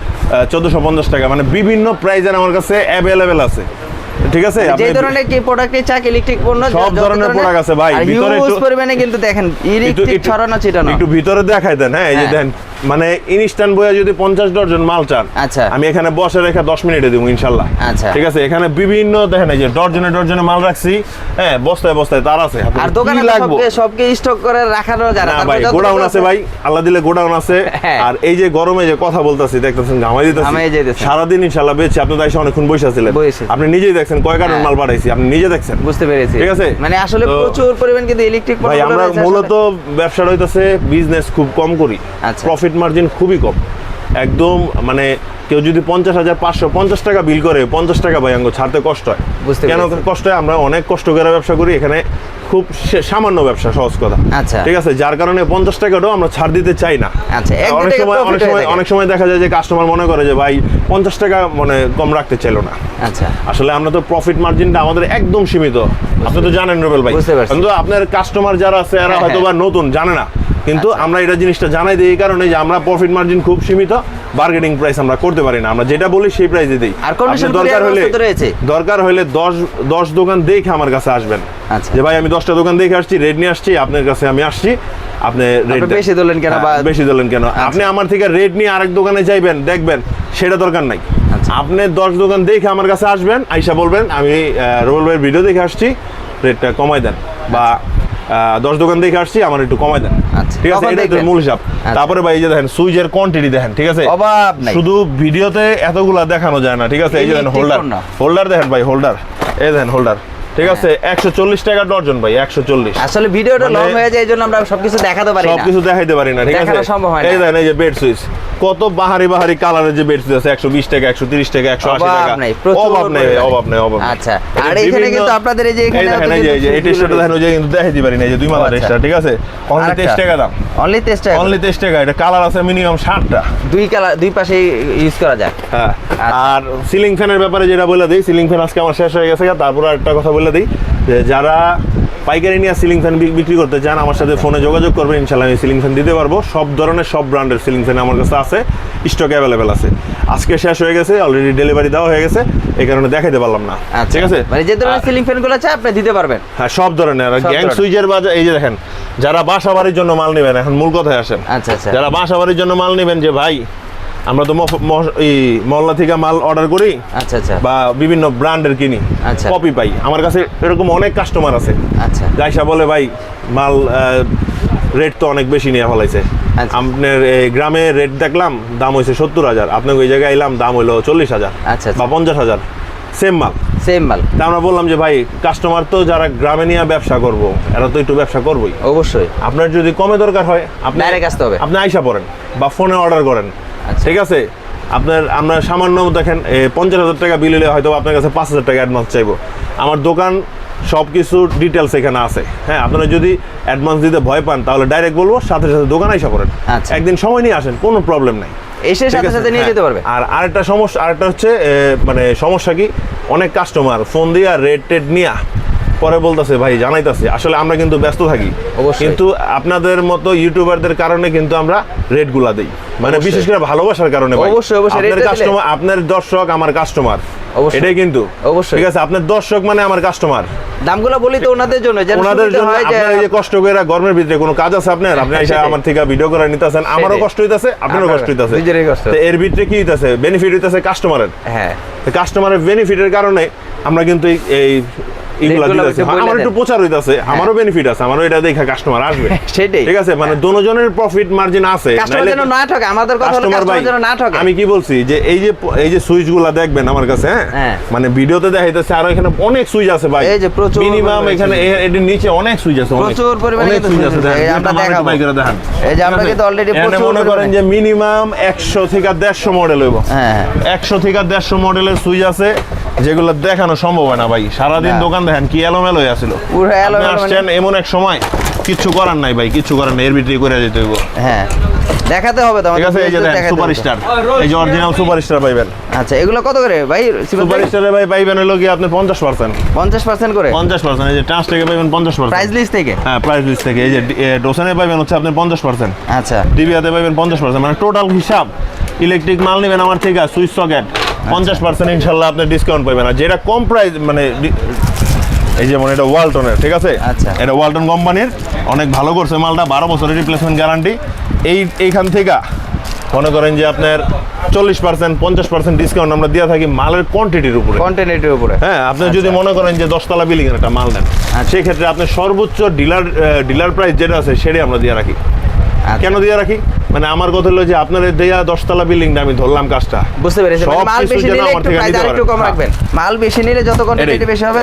1450 টাকা। মানে বিভিন্ন প্রাইজের আমার কাছে অ্যাভেলেবেল আছে। ঠিক আছে, যে ধরনের কি প্রোডাক্টই চাক, ইলেকট্রিক পণ্য সব ধরনের প্রোডাক্ট আছে ভাই। ভিতরে একটু পরিমাণে কিন্তু দেখেন ইলেকট্রিক ছড়ানো ছিটানো। একটু ভিতরে দেখাই দেন। হ্যাঁ, এই যে দেন, মানে ইনস্ট্যান্ট বইয়া যদি 50 ডজন মাল চান, আমি এখানে বসে রেখে 10 মিনিটে দেবো ইনশাল্লাহ। ঠিক আছে, এখানে বিভিন্ন দেখেন এই যে ডজনে মাল রাখছি। হ্যাঁ, বস্তায় বস্তায় তার আছে। আর দোকানে সবকে স্টক করে রাখারও জানা না ভাই, গোডাউন আছে ভাই, আল্লাহ দিলে গোডাউন আছে। আর এই যে গরমে যে কথা বলতাছি, দেখতেছেন ঘামাই দিতেছি সারাদিন ইনশাল্লাহ বেচছি। আপনি তাই অনেকক্ষণ বসে আছিলেন, আপনি নিজেই দেখছেন কয় কার্টন মাল পাঠাইছি, আপনি নিজে দেখছেন। বুঝতে পেরেছি। ঠিক আছে, মানে আসলে প্রচুর পরিমাণ কিন্তু ইলেকট্রিক ভাই। আমরা মূলত ব্যবসা হইতাছে বিজনেস খুব কম করি, প্রফিট মার্জিন খুবই কম একদম। মানে কেউ যদি 50,550 টাকা বিল করে, 50 টাকা ভাই আঙ্গো ছাড়তে কষ্ট হয়। কেন কষ্ট হয়? আমরা অনেক কষ্ট করে ব্যবসা করি, এখানে খুব সামান্য ব্যবসা, সহজ কথা। ঠিক আছে, যার কারণে 50 টাকাটাও আমরা ছাড় দিতে চাই না। অনেক সময় দেখা যায় যে কাস্টমার মনে করে যে ভাই 50 টাকা মানে কম রাখতে চাইলো না। আসলে আমরা তো প্রফিট মার্জিনটা আমাদের একদম সীমিত। আপনি তো জানেন রুবেল ভাই, কিন্তু আপনার কাস্টমার যারা আছে এরা হয়তো বা নতুন, জানে না, কিন্তু আমরা এটা জিনিসটা জানাই দিই এই কারণে যে আমরা প্রফিট মার্জিন খুব সীমিত, বার্গেনিং প্রাইস আমরা করতে পারি না। আমরা যেটা বলি সেই প্রাইসে দিই। দরকার হলে 10 দোকান দেখে আমার কাছে আসবেন, যে ভাই আমি 10টা দোকান দেখে আসছি, রেট নিয়ে আসছি, আপনার কাছে আমি আসছি, আপনি রেট বেশি দিলেন কেন? আপনি আমার থেকে রেট নিয়ে আরেক দোকানে যাইবেন, দেখবেন, সেটা দরকার নাই। আপনি 10 দোকান দেখে আমার কাছে আসবেন, আইসা বলবেন আমি রুবেল ভাইয়ের ভিডিও দেখে আসছি, রেটটা কমাই দেন, বা 10 দোকান দেখে আসছি, আমার একটু কমাই দেন। ঠিক আছে, এটাই তো মূল হিসাব। তারপরে ভাই এই যে দেখেন সুইচের কোয়ান্টিটি দেখেন। ঠিক আছে, শুধু ভিডিওতে এতগুলা দেখানো যায় না। ঠিক আছে, এই যে দেখেন হোল্ডার দেখেন ভাই, হোল্ডার, এই দেখেন হোল্ডার, ঠিক আছে 140 টাকা ডজন ভাই, 140। আসলে ভিডিওটা লং হয়ে যায়, এইজন্য আমরা সবকিছু দেখাতে পারি না, সবকিছু দেখাইতে পারি না, ঠিক আছে। দেখানো সম্ভব হয় না। এই দেখেন, এই যে বেড সুইচ, কত বাহারি বাহারি কালারের যে বেড সুইচ আছে, 120 টাকা, 130 টাকা, 180 টাকা, অভাব নেই, অভাব নেই, অভাব নেই। আচ্ছা, আর এখানে কিন্তু আপনাদের এই যে এখানে দেখেন, এই যে এটা সেটা দেখেন, ওই যে কিন্তু দেখাইতে পারি না, এই যে 2 মালার এক্সট্রা, ঠিক আছে, অনলি 23 টাকা দাম, অনলি 23 টাকা, অনলি 23 টাকা। এটা কালার আছে মিনিমাম 60টা, দুই কালার, দুই পাশে ইউজ করা যায়। হ্যাঁ। আর সিলিং ফ্যানের ব্যাপারে যেটা বলে দিই, সিলিং ফ্যান আজকে আমার শেষ হয়ে গেছে, তারপর আরেকটা কথা বলে দিই, যে যারা পাইকারি নিয়ে সিলিং ফ্যান বিক্রি করতে চান আমার সাথে ফোনে যোগাযোগ করবেন, ইনশাল্লাহ আমি সিলিং ফ্যান দিতে পারবো। সব ধরনের সব ব্র্যান্ডের সিলিং ফ্যান আমার কাছে আছে, স্টক অ্যাভেলেবেল আছে। আজকে শেষ হয়ে গেছে, অলরেডি ডেলিভারি দেওয়া হয়ে গেছে, এই কারণে দেখাইতে পারলাম না, ঠিক আছে। মানে যে ধরনের সিলিং ফ্যানগুলো আছে আপনি দিতে পারবেন। হ্যাঁ, সব ধরনের। আর গ্যাং সুইচের বাজার, এই যে দেখেন, যারা বাসা বাড়ির জন্য মাল নেবেন, এখন মূল কথায় আসেন। আচ্ছা আচ্ছা, যারা বাসা বাড়ির জন্য মাল নেবেন, যে ভাই আমরা তো মহল্লা থেকে মাল অর্ডার করি, আচ্ছা আচ্ছা, বা বিভিন্ন ব্র্যান্ডের কিনি, আচ্ছা, কপি পাই, আমার কাছে এরকম অনেক কাস্টমার আছে। আচ্ছা, যাইসা বলে ভাই মাল রেট তো অনেক বেশি নিয়ে ফেলাইছে, আচ্ছা, আপনার গ্রামে রেট দেখলাম দাম হয়েছে 70,000, আপনাকে ওই জায়গায় এলাম দাম হইলো 40,000 আচ্ছা, বা 50,000, সেম মাল, সেম মাল। তা আমরা বললাম যে ভাই কাস্টমার তো যারা গ্রামে নিয়ে ব্যবসা করবো, এরা তো একটু ব্যবসা করবোই, অবশ্যই। আপনার যদি কমে দরকার হয় আপনি ডাইরেক্ট আসতে হবে, আপনি আইসা পড়েন বা ফোনে অর্ডার করেন, ঠিক আছে। আপনার আমরা সামান্য দেখেন 50,000 টাকা বিল হলে হয়তো আপনার কাছে 5,000 টাকা অ্যাডভান্স চাইবো। আমার দোকান সব কিছু ডিটেলস এখানে আছে, হ্যাঁ। আপনারা যদি অ্যাডভান্স দিতে ভয় পান তাহলে ডাইরেক্ট বলবো, সাথে সাথে দোকানে আইসা পড়েন, একদিন সময় নিয়ে আসেন, কোনো প্রবলেম নাই, এসে সাথে সাথে নিয়ে যেতে পারবে। আর আরেকটা সমস্যা, আরেকটা হচ্ছে মানে সমস্যা কি, অনেক কাস্টমার ফোন দিয়ে রেট টেট নিয়া পরে বলতেছে ভাই জানাইতেছে, আসলে আমরা কিন্তু ব্যস্ত থাকি, কিন্তু আপনাদের মতো ইউটিউবারদের কারণে কিন্তু আমরা রেটগুলা দেই, মানে বিশেষ করে ভালোবাসার কারণে। অবশ্যই অবশ্যই, আপনার কাস্টমার, আপনার দর্শক আমার কাস্টমার, এটাই কিন্তু অবশ্যই, ঠিক আছে। আপনার দর্শক মানে আমার কাস্টমার, দামগুলো বলি তো ওনাদের জন্য, ওনাদের জন্য। আপনারা এই যে কষ্ট করে গরমের ভিতরে কোনো কাজ আছে আপনার, আপনি এসে আমার থেকে ভিডিও করে নিতেছেন, আমারও কষ্ট হইতাছে, আপনারও কষ্ট হইতাছে, তো এর ভিতরে কি হইতাছে, বেনিফিট হইতাছে কাস্টমারের। হ্যাঁ, কাস্টমারের বেনিফিটের কারণে আমরা কিন্তু এই আমার একটু প্রচার হইতাছে, আমারও বেনিফিট আছে, আমারও এটা দেখে কাস্টমার আসবে, সেটাই, ঠিক আছে। মানে দুজনের প্রফিট মার্জিন আছে, আমি কি বলছি যে এই যে সুইচ গুলা দেখবেন আমার কাছে, হ্যাঁ, মানে ভিডিওতে দেখাইতেছে, আর এখানে অনেক সুইচ আছে ভাই, এই যে প্রচুর, মিনিমাম এখানে এর নিচে অনেক সুইচ আছে, প্রচুর পরিমাণে সুইচ আছে, আমরা দেখাবো, দেখেন এই যে আমরা কিন্তু অলরেডি প্রচুর, মনে করেন যে মিনিমাম 100 থেকে 150 মডেল হইব, হ্যাঁ 100 থেকে 150 মডেলের সুইচ আছে, যেগুলো দেখানো সম্ভব হয় না ভাই। সারাদিন দোকান দেখেন কি এলোমেলো হয়ে আছিল, আপনি আসছেন এমন এক সময়, কিচ্ছু করার নাই ভাই, কিচ্ছু করার নাই, এর ভিতরে করে যেতে হইব, হ্যাঁ দেখাতে হবে তো, ঠিক আছে। এই যে দেখেন সুপারস্টার, এই যে অরিজিনাল সুপারস্টার পাইবেন। আচ্ছা, এগুলো কত করে ভাই? সুপারস্টারে ভাই পাইবেন হলো কি আপনি 50% করে, 50%, এই যে ট্রান্স থেকে পাইবেন 50%, প্রাইস লিস্ট থেকে, হ্যাঁ প্রাইস লিস্ট থেকে। এই যে ডোসানে পাইবেন হচ্ছে আপনি 50%, আচ্ছা, ডিবিয়াতে পাইবেন 50%, মানে টোটাল হিসাব ইলেকট্রিক মাল নেবেন আমার থেকে, সুইচ সকেট 50% ইনশাআল্লাহ আপনি ডিসকাউন্ট পাবেন। আর যেটা কম প্রাইস, মানে এই যেমন এটা ওয়ালটনের, ঠিক আছে, আচ্ছা, এটা ওয়ালটন কোম্পানির, অনেক ভালো করছে মালটা, 12 বছরের রিপ্লেসমেন্ট গ্যারান্টি। এইখান থেকে মনে করেন যে আপনার 40% 50% ডিসকাউন্ট আমরা দিয়ে থাকি মালের কোয়ান্টিটির উপরে, হ্যাঁ। আপনি যদি মনে করেন যে 10 তলা বিল্ডিং এর একটা মাল নেন, সেই ক্ষেত্রে আপনি সর্বোচ্চ ডিলার প্রাইস যেটা আছে সেটাই আমরা দিয়ে রাখি। কেন দিয়ে রাখি, মানে আমার কথা হলো যে আপনার দেয়া 10 তলা বিল্ডিংটা আমি ধরলাম কাজটা, বুঝতে পেরেছেন, মাল বেশি নিলে একটু প্রাইস আরেকটু কম রাখবেন, মাল বেশি নিলে যত কোয়ান্টিটি বেশি হবে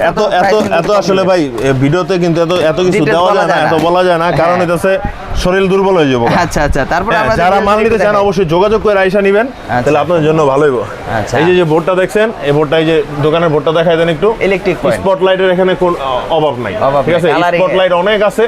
এত আসলে ভাই ভিডিওতে কিন্তু এত কিছু দেওয়া যায় না, এত বলা যায় না, কারণ এটাছে শরীর দুর্বল হয়ে যাবে। আচ্ছা আচ্ছা, তারপর আমরা যারা মাল নিতে চান অবশ্যই যোগাযোগ করে আইসা নেবেন, তাহলে আপনাদের জন্য ভালো হইব। আচ্ছা, এই যে বোর্ডটা দেখছেন, এই বোর্ডটা, এই যে দোকানের বোর্ডটা দেখাই দেন একটু, ইলেকট্রিক স্পটলাইটের এখানে কোন অভাব নাই, ঠিক আছে, স্পটলাইট অনেক আছে।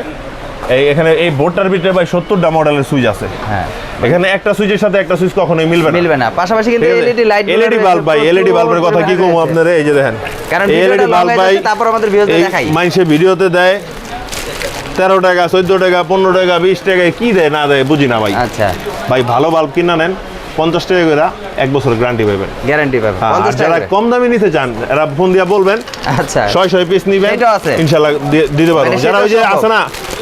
এখানে এই বোর্ডটার ভিতরে ভাই 70টা মডেলের সুইচ আছে, হ্যাঁ। এখানে একটা সুইচের সাথে একটা সুইচ কখনোই মিলবে না, পাশাপাশি কিন্তু এলইডি লাইট, এলইডি বাল্ব ভাই, এলইডি বাল্বের কথা কি কমু আপনারা, এই যে দেখেন, কারণ এলইডি বাল্ব ভাই, তারপর আমাদের ভিডিওতে দেখাই, মানুষে ভিডিওতে দেয় 13 টাকা 14 টাকা 15 টাকা 20 টাকা, কি দেয় না দেয় বুঝি না ভাই। আচ্ছা ভাই, ভালো বাল্ব কিনা নেন 50 টাকা করে, 1 বছরের গ্যারান্টি পাবেন, যারা কম দামে নিতে চান এরা ফোন দিয়ে বলবেন, আচ্ছা 600 পিস নিবেন, ইনশাআল্লাহ দিতে পারবো। যারা ওই যে আছে না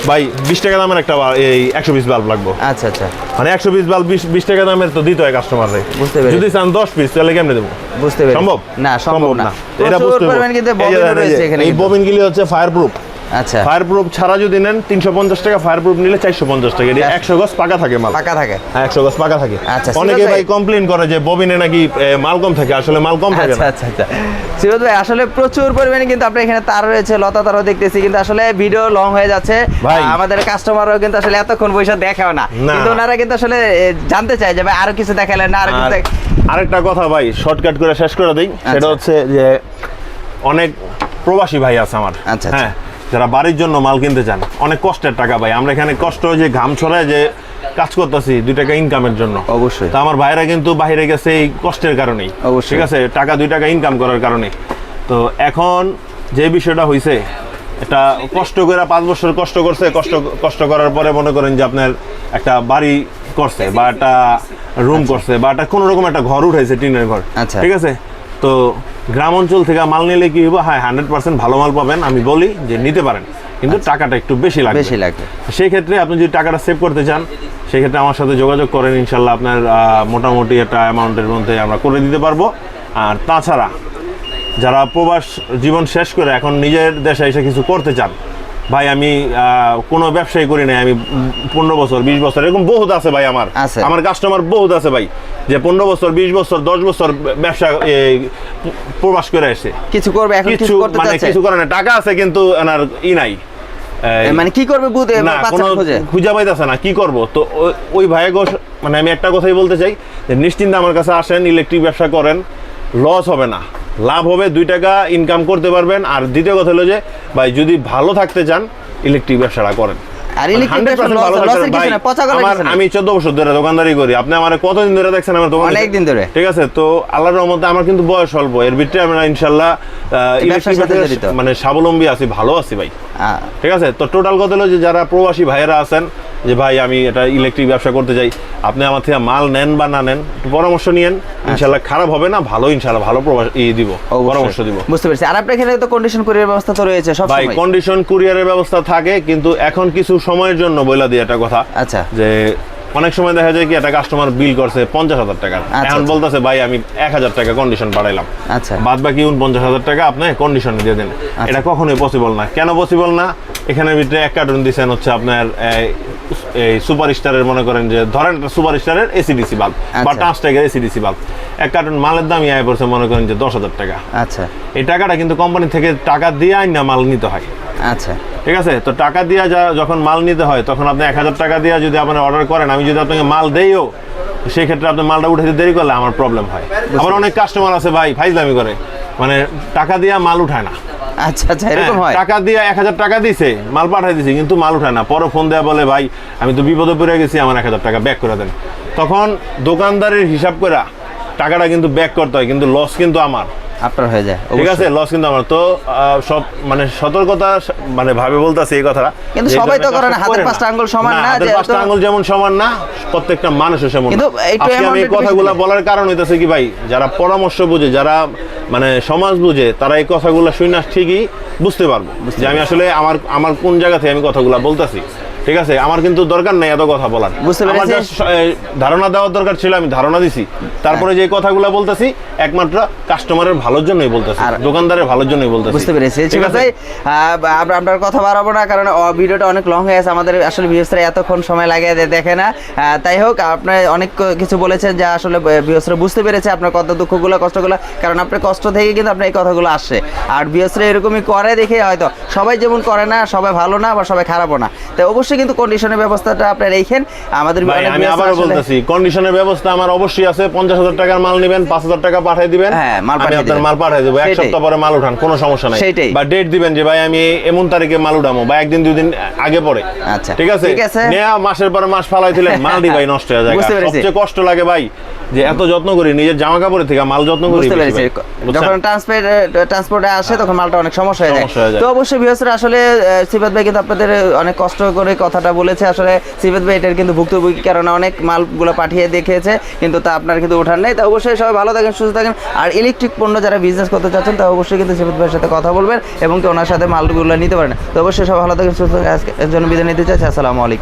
ভাই 20 টাকা দামের একটা এই 100 পিস বাল্ব লাগবে, আচ্ছা আচ্ছা, মানে 100 পিস বাল্ব 20 টাকা দামের তো দিতে হয় কাস্টমাররে, বুঝতে পেরেছি। যদি চান 10 পিস তাহলে কেমনে দেব, বুঝতে পেরেছি, সম্ভব না, সম্ভব না, এটা বুঝতে হবে। এই ববিনগুলি হচ্ছে ফায়ার প্রুফ, আচ্ছা ফায়ার প্রুফ ছাড়া যদি নেন 350 টাকা, ফায়ার প্রুফ নিলে 450 টাকা। এটা 100 গজ পাকা থাকে মাল, পাকা থাকে। হ্যাঁ 100 গজ পাকা থাকে। আচ্ছা, অনেকে ভাই কমপ্লেইন করে যে ববিনে নাকি মাল কম থাকে, আসলে মাল কম থাকে না। আচ্ছা আচ্ছা সিরাজ ভাই আসলে প্রচুর পরিমাণে কিন্তু আপনার এখানে তার রয়েছে, লতা তারও দেখতেছি, কিন্তু আসলে ভিডিও লং হয়ে যাচ্ছে ভাই। আমাদের কাস্টমারও কিন্তু আসলে এতক্ষণ পয়সা দেখাও না, কিন্তু ওনারা কিন্তু আসলে জানতে চায় যে ভাই আরো কিছু দেখালেন না, আরো কিছু আরেকটা কথা ভাই শর্টকাট করে শেষ করে দিই, সেটা হচ্ছে যে অনেক প্রবাসী ভাই আছে আমার, আচ্ছা হ্যাঁ, যারা বাড়ির জন্য মাল কিনতে চান। অনেক কষ্টের টাকা ভাই, আমরা এখানে কষ্ট যে ঘাম ছড়ায় যে কাজ করতেছি 2 টাকা ইনকামের জন্য। অবশ্যই। তো আমার ভাইরা কিন্তু বাইরে গেছে এই কষ্টের কারণেই, অবশ্যই। ঠিক আছে, টাকা 2 টাকা ইনকাম করার কারণে। তো এখন যে বিষয়টা হইছে, এটা কষ্ট করে 5 বছর কষ্ট করছে, কষ্ট করার পরে মনে করেন যে আপনার একটা বাড়ি করছে বা একটা রুম করছে বা একটা কোনো রকম একটা ঘর উঠাইছে, টিনের ঘর, আচ্ছা। ঠিক আছে। তো গ্রাম অঞ্চল থেকে মাল নিলে কি হইব, হ্যাঁ 100% ভালো মাল পাবেন, আমি বলি যে নিতে পারেন, কিন্তু টাকাটা একটু বেশি লাগবে। সেই ক্ষেত্রে আপনি যদি টাকাটা সেভ করতে চান, সেই ক্ষেত্রে আমার সাথে যোগাযোগ করেন, ইনশাল্লাহ আপনার মোটামুটি একটা অ্যামাউন্টের মধ্যে আমরা করে দিতে পারবো। আর তাছাড়া যারা প্রবাস জীবন শেষ করে এখন নিজের দেশে এসে কিছু করতে চান, ভাই আমি কোনো ব্যবসায়ী করি নাই, আমি 15 বছর 20 বছর এরকম বহুত আছে ভাই, আমার কাস্টমার বহুত আছে ভাই, যে 15 বছর 20 বছর 10 বছর ব্যবসা প্রবাস করে এসে কিছু করবে, এখন কিছু করতে মানে চাচ্ছে, কিছু করে না, টাকা আছে কিন্তু এনার নাই, মানে কি করবে বুঝে খুঁজে পাইতেছে না কি করব। তো ওই ভাই মানে আমি একটা কথাই বলতে চাই যে নিশ্চিন্তে আমার কাছে আসেন, ইলেকট্রিক ব্যবসা করেন, লস হবে না, লাভ হবে, 2 টাকা ইনকাম করতে পারবেন। আর দ্বিতীয় কথা হলো যে ভাই যদি ভালো থাকতে চান ইলেকট্রিক ব্যবসাটা করেন। আমি 14 বছর ধরে দোকানদারি করি, আপনি আমার কতদিন ধরে দেখছেন আমার দোকান? অনেকদিন ধরে, ঠিক আছে। তো আল্লাহর রহমতে আমার কিন্তু বয়স অল্প, এর ভিতরে আমরা ইনশাআল্লাহ মানে স্বাবলম্বী আছি, ভালো আছি ভাই, ঠিক আছে। তো টোটাল কথা হলো যে যারা প্রবাসী ভাইয়েরা আছেন যে ভাই আমি এটা ইলেকট্রিক ব্যবসা করতে চাই, আপনি আমার থেকে মাল নেন বা না নেন পরামর্শ নিয়েন, ইনশাআল্লাহ খারাপ হবে না, ভালো ইনশাআল্লাহ ভালো দিব, পরামর্শ দিব। বুঝতে পেরেছি। আর আপনার এখানে তো কন্ডিশন কুরিয়ার ব্যবস্থা তো রয়েছে সব সময়? ভাই কন্ডিশন কুরিয়ারের ব্যবস্থা থাকে, কিন্তু এখন কিছু সময়ের জন্য বইলা দিই একটা কথা, আচ্ছা, যে অনেক সময় দেখা যায় কি একটা কাস্টমার বিল করছে 50,000 টাকা, এখন বলতেছে ভাই আমি 1,000 টাকা কন্ডিশন বাড়াইলাম, আচ্ছা, বাদ বাকি 49,000 টাকা আপনি কন্ডিশন দিয়ে দেন। এটা কখনোই পসিবল না। কেন পসিবল না? এখানের ভিতরে এক কার্টুন দিচ্ছেন হচ্ছে আপনার এই সুপার স্টারের, মনে করেন যে ধরেন একটা সুপার স্টারের এসিডিসি বাল্ব বা টাচ টাইগার এসিডিসি বাল্ব, এক কার্টুন মালের দামই আয় পড়ছে মনে করেন যে 10,000 টাকা। আচ্ছা, এই টাকাটা কিন্তু কোম্পানি থেকে টাকা দিয়ে আইন না মাল নিতে হয়। আচ্ছা, ঠিক আছে। তো টাকা দিয়ে যখন মাল নিতে হয় তখন আপনি 1,000 টাকা দিয়ে যদি আপনি অর্ডার করেন, আমি যদি আপনাকে মাল দেইও, সেই ক্ষেত্রে আপনি মালটা উঠাতে দেরি করলে আমার প্রবলেম হয়। আমার অনেক কাস্টমার আছে ভাই ফাইজলামি করে, মানে টাকা দিয়ে মাল উঠায় না। আচ্ছা আচ্ছা, এরকম হয়। টাকা দিয়ে 1,000 টাকা দিছে, মাল পাঠাই দিছি, কিন্তু মাল উঠায় না। পরে ফোন দেয়া বলে ভাই আমি তো বিপদে পড়ে গেছি, আমার 1,000 টাকা ব্যাক করে দেন। তখন দোকানদারের হিসাব করে টাকাটা কিন্তু ব্যাক করতে হয়, কিন্তু লস কিন্তু আমার, আপনার হয়ে যায়, ঠিক আছে, লস কিন্তু আমার। তো সব মানে সতর্কতা মানে ভাবে বলতাছি এই কথাটা, কিন্তু সবাই তো করে না, হাতের 5টা আঙ্গুল সমান না, হাতের 5টা আঙ্গুল যেমন সমান না, প্রত্যেকটা মানুষের সমান। কিন্তু আজকে আমি এই কথাগুলো বলার কারণ হইতাছে কি ভাই, যারা পরামর্শ বুঝে, যারা মানে সমাজ বুঝে, তারা এই কথাগুলো শুনে ঠিকই বুঝতে পারবো যে আমি আসলে আমার কোন জায়গা থেকে আমি কথাগুলো বলতাছি, ঠিক আছে। আমার কিন্তু দরকার নেই এত কথা বলার, আমার ধারণা দেওয়ার দরকার ছিল, আমি ধারণা দিছি। তারপরে যে কথাগুলো বলতেছি একমাত্র কাস্টমারের ভালোর জন্যই বলতেছি, দোকানদারের ভালোর জন্যই বলতেছি। বুঝতে পেরেছি, ঠিক আছে। আপনার কথা বাড়াবো না, কারণ ভিডিওটা অনেক লং হয়ে আছে, আমাদের আসলে ভিউয়ার্সরা এতক্ষণ সময় লাগে দেখে না। তাই হোক, আপনি অনেক কিছু বলেছেন যা আসলে ভিউয়ার্সরা বুঝতে পেরেছে আপনার কত দুঃখগুলো কষ্টগুলো, কারণ আপনার কষ্ট থেকে কিন্তু আপনার এই কথাগুলো আসছে। আর ভিউয়ার্সরা এরকমই করে দেখে হয়তো সবাই যেমন করে না, সবাই ভালো না বা সবাই খারাপও না। তাই অবশ্যই কিন্তু কন্ডিশনের ব্যবস্থাটা আপনি রেখেন। আমাদের আমি আবারও বলতেছি, কন্ডিশনের ব্যবস্থা আমার অবশ্যই আছে। 50,000 টাকার মাল নেবেন, 5,000 টাকা পাঠিয়ে দিবেন, আমি আপনার মাল পাঠিয়ে দেবো। এক সপ্তাহ পরে মাল উঠান, কোনো সমস্যা নাই। বা ডেট দিবেন যে ভাই আমি এমন তারিখে মাল উঠাবো, বা 1 দিন 2 দিন আগে পরে। আচ্ছা, ঠিক আছে। নেয়া মাসের পর মাস ফালাই দিলেন, মাল দি ভাই নষ্ট হয়ে যায়। সবচেয়ে কষ্ট লাগে ভাই যে এত যত্ন করি, নিজের জামা কাপড়ের থেকে মাল যত্ন করি, যখন ট্রান্সপোর্টে আসে তখন মালটা অনেক সমস্যা হয়ে যায়। তো অবশ্যই ভিউয়ার্সরা আসলে সিফাত ভাই কিন্তু আপনাদের অনেক কষ্ট করে কথাটা বলেছে। আসলে সিফাত ভাই এটার কিন্তু ভুক্তভোগী, কারণ অনেক মালগুলো পাঠিয়ে দেখিয়েছে, কিন্তু তা আপনার কিন্তু ওঠার নেই। তো অবশ্যই সবাই ভালো থাকেন, সুস্থ থাকেন। আর ইলেকট্রিক পণ্য যারা বিজনেস করতে চাচ্ছেন তা অবশ্যই কিন্তু সিফাত ভাইয়ের সাথে কথা বলবেন এবং ওনার সাথে মালগুলো নিতে পারেন। তো অবশ্যই সবাই ভালো থাকেন, সুস্থ থাকেন। আজকের জন্য বিদায় নিতে চাচ্ছি। আসসালামু আলাইকুম।